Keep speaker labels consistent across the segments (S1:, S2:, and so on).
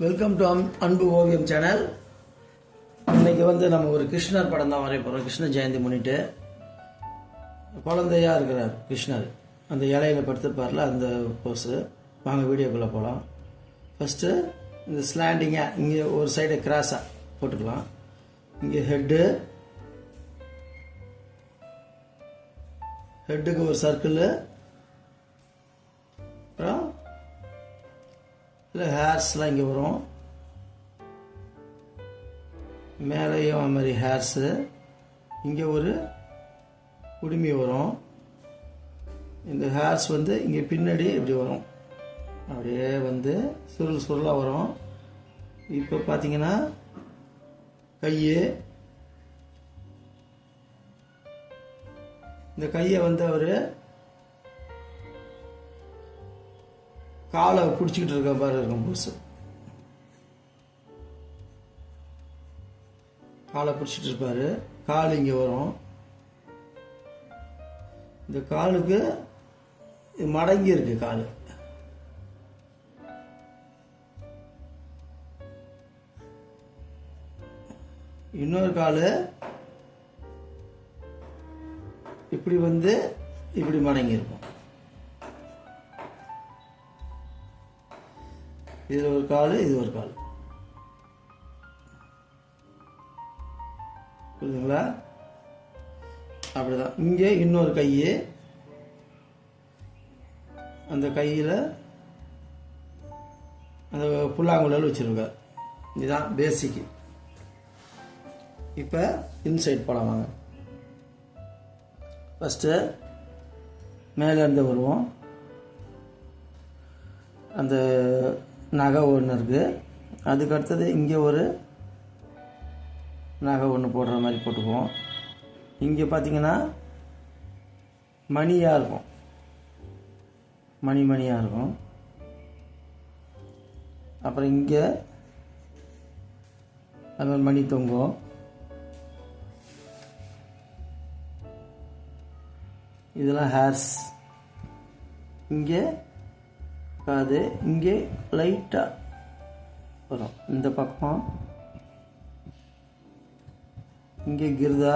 S1: Welcome to அன்பு ஓவியம் channel. இன்னைக்கு நம்ம ஒரு கிருஷ்ணர் படம் தான் வரைய போகிறோம். கிருஷ்ண ஜெயந்தி முன்னிட்டு குழந்தையா இருக்கிறார் கிருஷ்ணர். அந்த இலையில படுத்துப்பார்ல, அந்த போஸு. வாங்க வீடியோக்குள்ளே போகலாம். ஃபஸ்ட்டு இந்த ஸ்லாண்டிங்காக இங்கே ஒரு சைடு கிராஸாக போட்டுக்கலாம். இங்கே ஹெட்டுக்கு ஒரு சர்க்கிள், அப்புறம் இல்லை ஹேர்ஸ்லாம் இங்கே வரும். மேலேயும் அது மாதிரி ஹேர்ஸு, இங்கே ஒரு குடுமி வரும். இந்த ஹேர்ஸ் இங்கே பின்னாடி இப்படி வரும், அப்படியே சுருள் சுருளாக வரும். இப்போ பார்த்தீங்கன்னா கையை, இந்த கையை அவர் காலை பிடிச்சிக்கிட்டு இருக்க மாதிரி இருக்கும். புதுசு காலை பிடிச்சிட்டு இருப்பாரு. கால் இங்கே வரும். இந்த காலுக்கு மடங்கி இருக்கு கால். இன்னொரு கால் இப்படி இப்படி மடங்கி இருக்கும். இது ஒரு கால், இது ஒரு கால். புரியுதுங்களா? அப்படிதான். இங்கே இன்னொரு கை, அந்த கையில் அந்த புல்லாங்குழல் வச்சிருக்கார். இதுதான் பேசிக்கு. இப்போ இன்சைட் போலாம் வாங்க. ஃபஸ்ட்டு மேலேருந்து வருவோம். அந்த நகை ஒன்று இருக்குது. அதுக்கு அடுத்தது இங்கே ஒரு நகை ஒன்று போடுற மாதிரி போட்டுக்குவோம். இங்கே பார்த்தீங்கன்னா மணியாக இருக்கும், மணியாக இருக்கும். அப்புறம் இங்கே அது மாதிரி மணி தொங்கும். இதெல்லாம் ஹேர்ஸ். இங்கே காது, இங்கே லைட்டாக வரும். இந்த பக்கம் இங்கே கிருதா.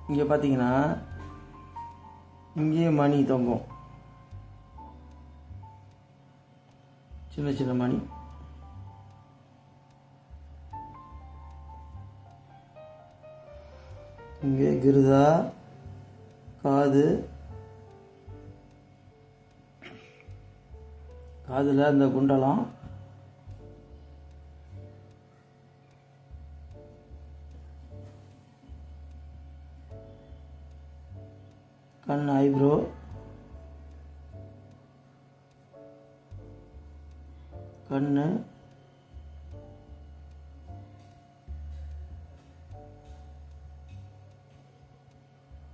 S1: இங்கே பார்த்தீங்கன்னா இங்கே மணி தொங்கும், சின்ன சின்ன மணி. இங்கே கிருதா, காது, காதில் அந்த குண்டலம், கண், ஐப்ரோ, கண்ணு,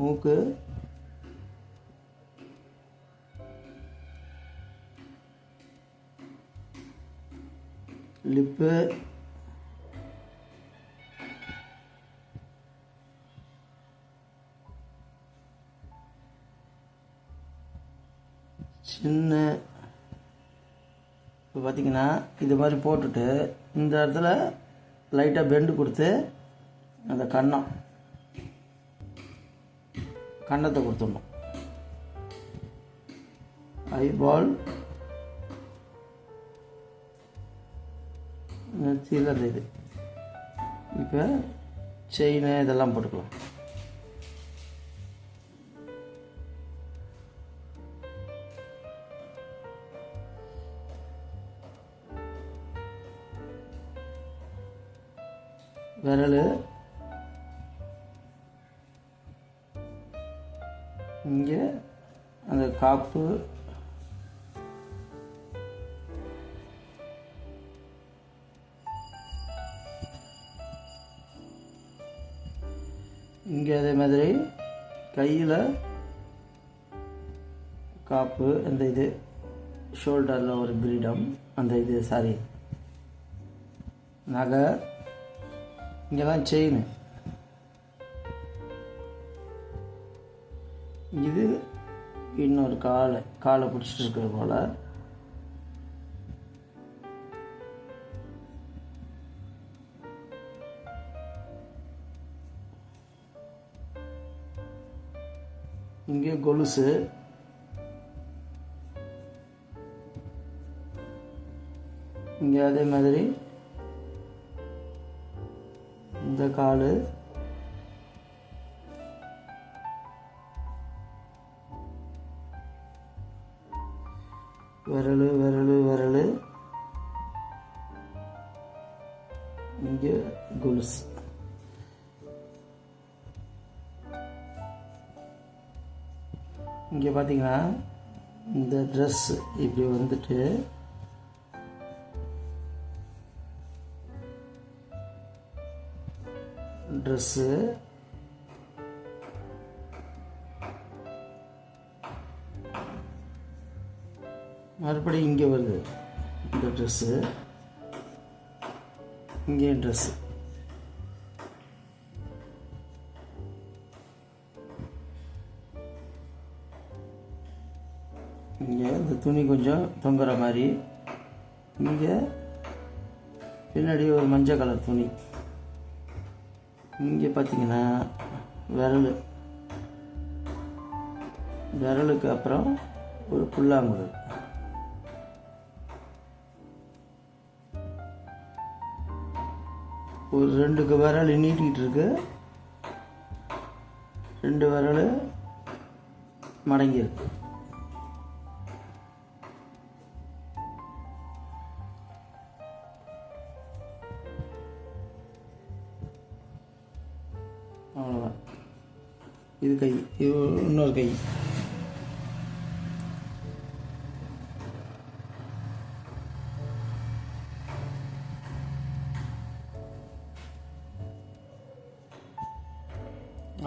S1: மூக்கு, லிப்பு, சின்ன. இப்போ பார்த்தீங்கன்னா இது மாதிரி போட்டுட்டு இந்த இடத்துல லைட்டாக பெண்டு கொடுத்து அந்த கன்னத்தை கொடுத்துடணும். ஐபால், நெத்தியில் இது. இப்போ செயின் இதெல்லாம் போட்டுக்கலாம். விரல், இங்கே அந்த காப்பு, இங்கே அதே மாதிரி கையில் காப்பு, அந்த இது ஷோல்டரில் ஒரு கிரீடம், அந்த இது சாரி நகை, இங்கே தான் செயின். இது இன்னொரு காலை பிடிச்சிட்டு இருக்கிற போல் இங்கே கொலுசு, இங்கே அதே மாதிரி இந்த கால், விரல் விரல் விரல், இங்கே கொலுசு. இங்கே பார்த்தீங்கன்னா இந்த ட்ரெஸ் இப்படி வந்துட்டு ட்ரெஸ்ஸு, மறுபடியும் இங்கே வருது இந்த ட்ரெஸ்ஸு, இங்கே ட்ரெஸ்ஸு. இங்கே இந்த துணி கொஞ்சம் தொங்குற மாதிரி, இங்கே பின்னாடி ஒரு மஞ்சள் கலர் துணி. இங்கே பார்த்தீங்கன்னா விரலுக்கு அப்புறம் ஒரு புல்லாங்குழல். ஒரு 2 விரல் நீட்டிகிட்டு இருக்கு, 2 விரல் மடங்கியிருக்கு. அவ்வளோதான். இது கை, இது இன்னொரு கை.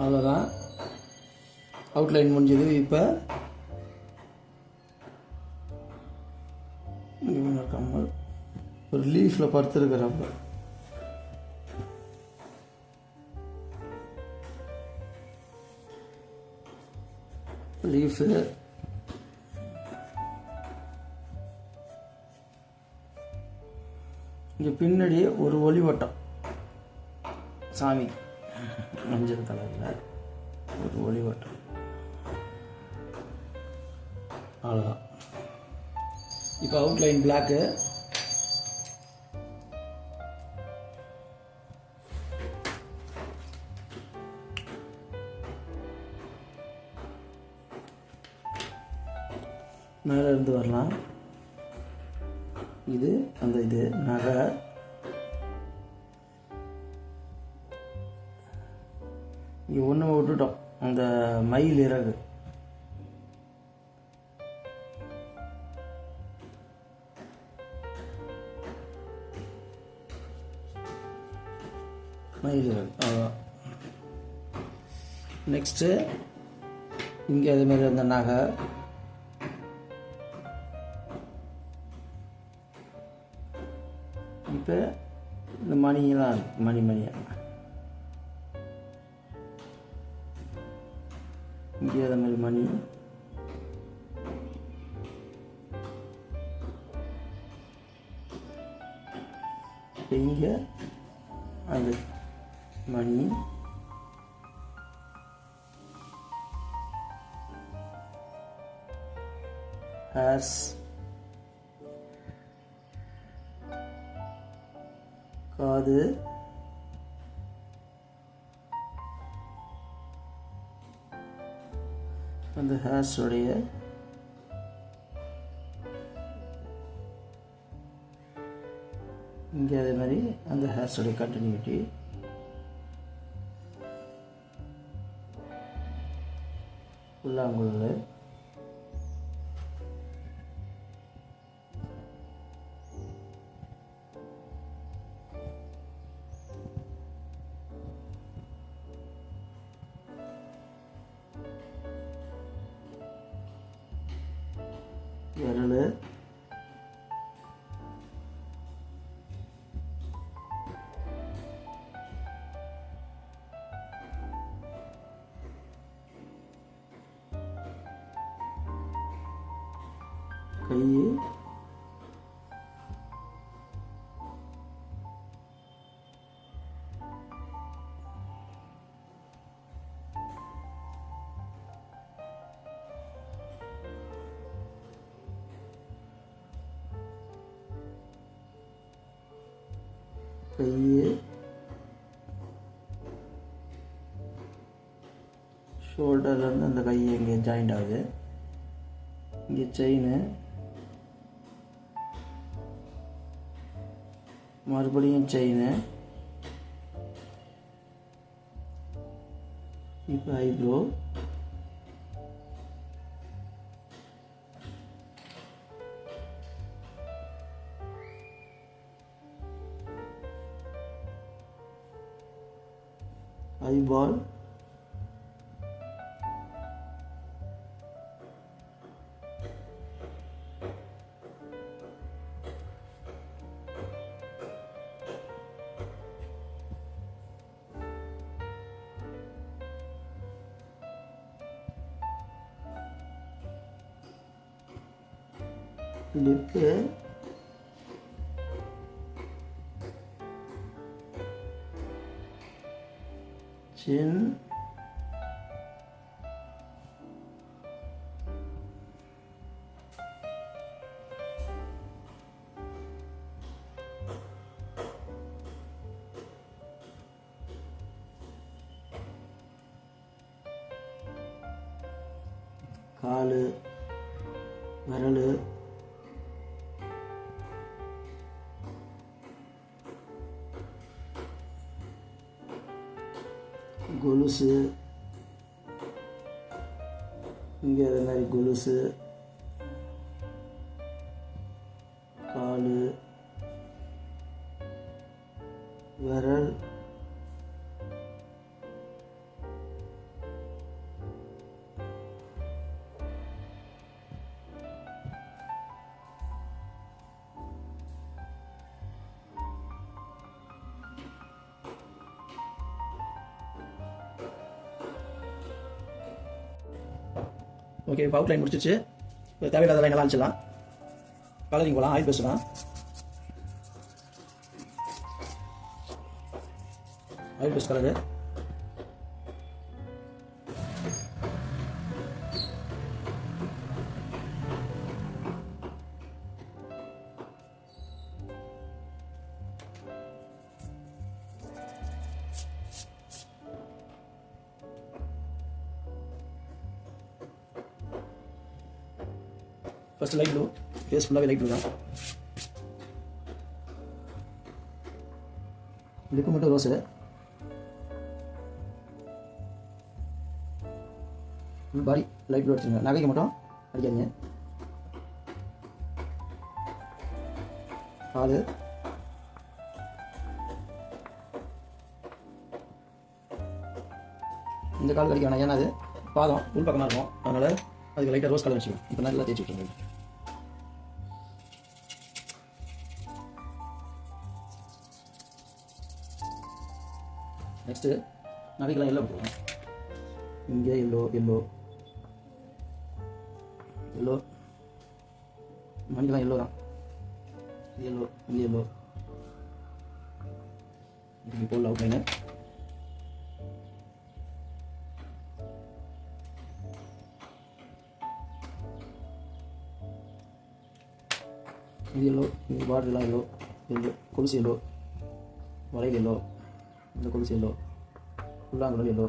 S1: அவ்வளோதான், அவுட்லைன் முடிஞ்சது. இப்போ கம்மல் ஒரு லீஃபில் படுத்துருக்கிறப்ப லீஃபு, இங்கே பின்னாடி ஒரு ஒளிவட்டம் சாமி, மஞ்சள் கலரில் ஒரு ஒளிவட்டம். அவ்வளோதான். இப்போ அவுட்லைன் பிளாக்கு. மேலே இருந்து வரலாம். இது அந்த இது நகை, இங்கே ஒன்று விட்டுட்டோம், அந்த மயில் இறகு. மயில் இறகு அவ்வளோதான். நெக்ஸ்ட்டு இங்கே அதேமாதிரி அந்த நகை, இப்போ இந்த மணியெல்லாம் மணியாக இங்கே அதே மாதிரி மணி, இங்கே அந்த மணி, ஹேர்ஸ், காது, அந்த ஹேர்ஸோடைய இங்கே அதே மாதிரி அந்த ஹேர்ஸோடைய கண்டினியூட்டி, புல்லாங்குழல், விரல், கை, கை, ஷோல்டர்லேருந்து அந்த கை இங்கே ஜாயிண்ட் ஆகுது. இங்கே செயின், மறுபடியும் செயின். இப்போ ஐப்ரோ, ஐபால், லிப்பு, சின், காலு, விரல், கொலுசு, இங்கே அதே மாதிரி கொலுசு, காலு, விரல், ஓகே. இப்போ அவுட்லைன் முடிச்சிச்சு. இப்போ தேவையில்லாத லைனெல்லாம் அழிச்சிடலாம். கலரிங் போகலாம். ஆயில் பேஸ்ட் தான். Oil paste colour, first light blue, face ஃபுல்லாகவே லைட் ப்ளூ தான். லிப்பு மட்டும் ரோஸு, பாடி லைட் ப்ளூ அடிச்சுருங்க. நகைக்கு மட்டும் அடிக்காதீங்க. காது, இந்த கால் கடிக்க வேணாம், ஏன்னா அது பாதம் உள் பக்கமாக இருக்கும். அதனால் அதுக்கு லைட்டாக ரோஸ் கலர் வச்சுக்கணும். இப்போ நல்லா தேய்ச்சி விட்டுருங்க. நெக்ஸ்ட்டு நகைக்கெல்லாம் எல்லோ போடுவோம். இங்கே எல்லோ, எல்லோ, எல்லோ, மணிக்கெல்லாம் எல்லோ தான். எல்லோ, இங்கே எல்லோ, இங்கே போடல அவுட்லைனு. இது எல்லோ, இந்த பார்டர்லாம் எல்லோ, எல்லோ, கொலுசு எல்லோ, வளையல் எல்லோ, இந்த கொலுசு எல்லோ, உள்ளாங்குழல் எல்லோ.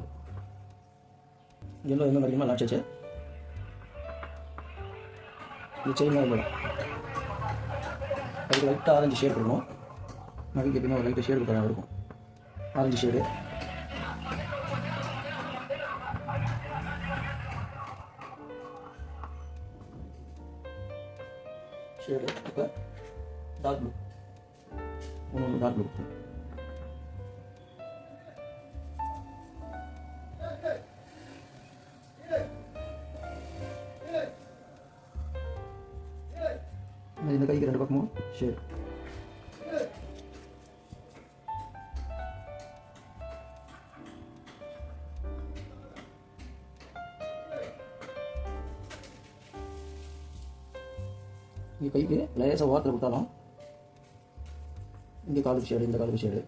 S1: எல்லோ எங்கே வரைக்குமா லாட்சாச்சு. இந்த செயின்லாம் எல்லோ தான். அதுக்கு லைட்டாக ஆரஞ்சு ஷேட் கொடுக்கணும். நகைக்கு எப்பயுமே ஒரு லைட்டாக ஷேடு கொடுத்தா இருக்கும். Orange shade, shade. இப்போ டார்க் ப்ளூ, ஒன்று டார்க் ப்ளூ. இந்த கைக்கு ரெண்டு பக்கமும் ஷேடு. இங்கே கைக்கு லேசாக வாட்டர் கொடுத்தாலும் இங்கே காலுக்கு ஷேடு, இந்த காலுக்கு ஷேடு,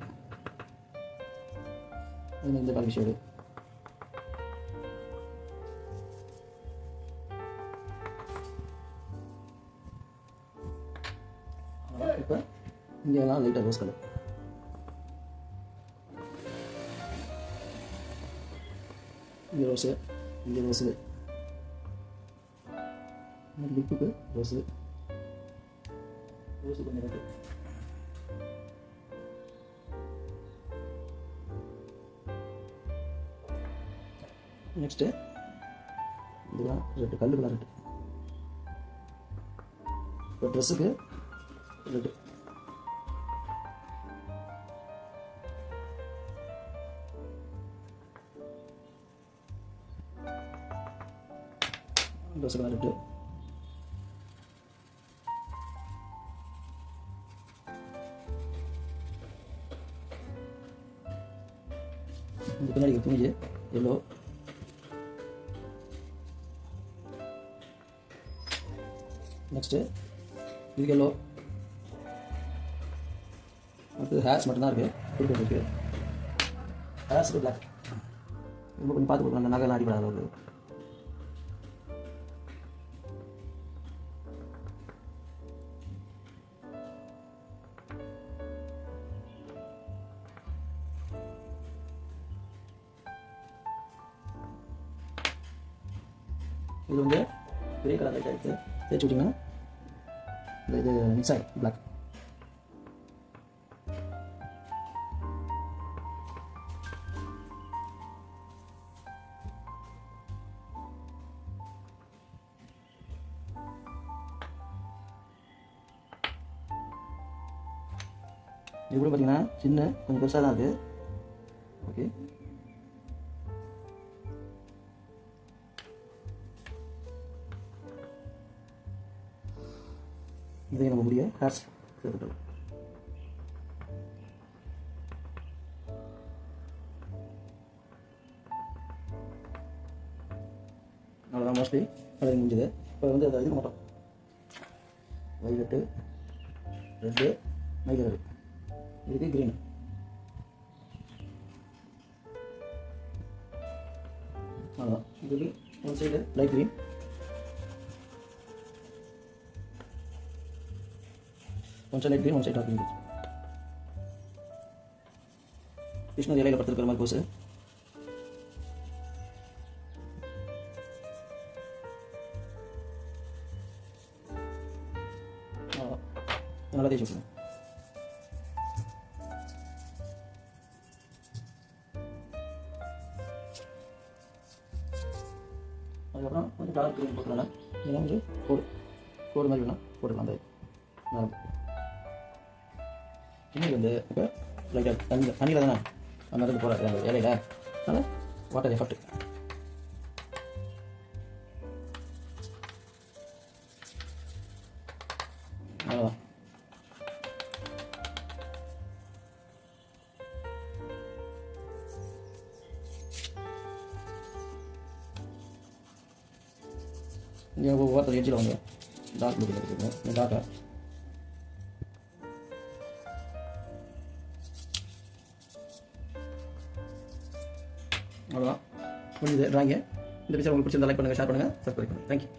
S1: இந்த காலுக்கு ஷேடு. இப்போ இங்கே தான் லைட்டாக ரோஸ் கலர். இங்கே ரோஸு, இங்கே ரோஸு, லிப்புக்கு ரோஸு, ரோஸு கொஞ்சம் ரெட்டு, நெக்ஸ்ட்டு இதெல்லாம் ரெட்டு, கல்லு கலர் ரெட்டு. இப்போ ட்ரெஸ்ஸுக்கு ரெட்டு, ட்ரெஸ்ஸு கலர் ரெட்டு, இந்த பின்னாடி துணிஞ்சு எல்லோ, நெக்ஸ்ட்டு இதுக்கு எல்லோ, அடுத்து ஹேர்ஸ் மட்டும்தான் இருக்குது கொடுக்குறதுக்கு. ஹேர்ஸுக்கு பிளாக், ரொம்ப கொஞ்சம் பார்த்து கொடுக்கணும், அந்த நகைலாம் அடிப்படாத அளவுக்கு. இது வந்து பெரிய கலர் லைட் எடுத்து தேய்ச்சி விட்டிங்கன்னா இது மிக்ஸ் ஆகிடும் பிளாக். இது கூட பார்த்தீங்கன்னா சின்ன கொஞ்சம் பெருசாக தான் இருக்குது. ஓகே, இதை நம்ம முடிய ஹேர்ஸ் சேர்த்துட்டோம். அவ்வளோதான், மோஸ்ட்லி அது முடிஞ்சது. இப்போ வந்து அதை இதுக்கு மட்டும் வைலட்டு, ரெட்டு, மை கலரு, இதுக்கு க்ரீன். அவ்வளோதான். இதுக்கு one side light green, one side light green, one side dark green. Vishnu இலையில படுத்துருக்கிற மாதிரி போஸு. நல்லா தேய்ச்சி விட்டுருங்க. அதுக்கப்புறம் கொஞ்சம் டார்க் க்ரீன் போட்டுக்கலாம். இதெல்லாம் கொஞ்சம் கோடு மாதிரி வேணால் போட்டுக்கலாம். அந்த இன்னைக்கு வந்து இப்போ லைட்டாக தண்ணியில் தானே அந்த இடத்துக்கு போகிறாரு அந்த இலையில, அதனால் வாட்டர் எஃபெக்ட். அவ்வளோதான். இங்கே ஒவ்வொருத்தர் எட்ஜில் வந்து டார்க் ப்ளூ இருக்குங்க. இந்த டார்க்கை அவ்வளோதான் முடிஞ்சது ட்ராயிங்கு. இந்த பிக்சர் உங்களுக்கு பிடிச்சிருந்தா லைக் பண்ணுங்கள், ஷேர் பண்ணுங்கள், சப்ஸ்கிரைப் பண்ணுங்கள். தேங்க்யூ.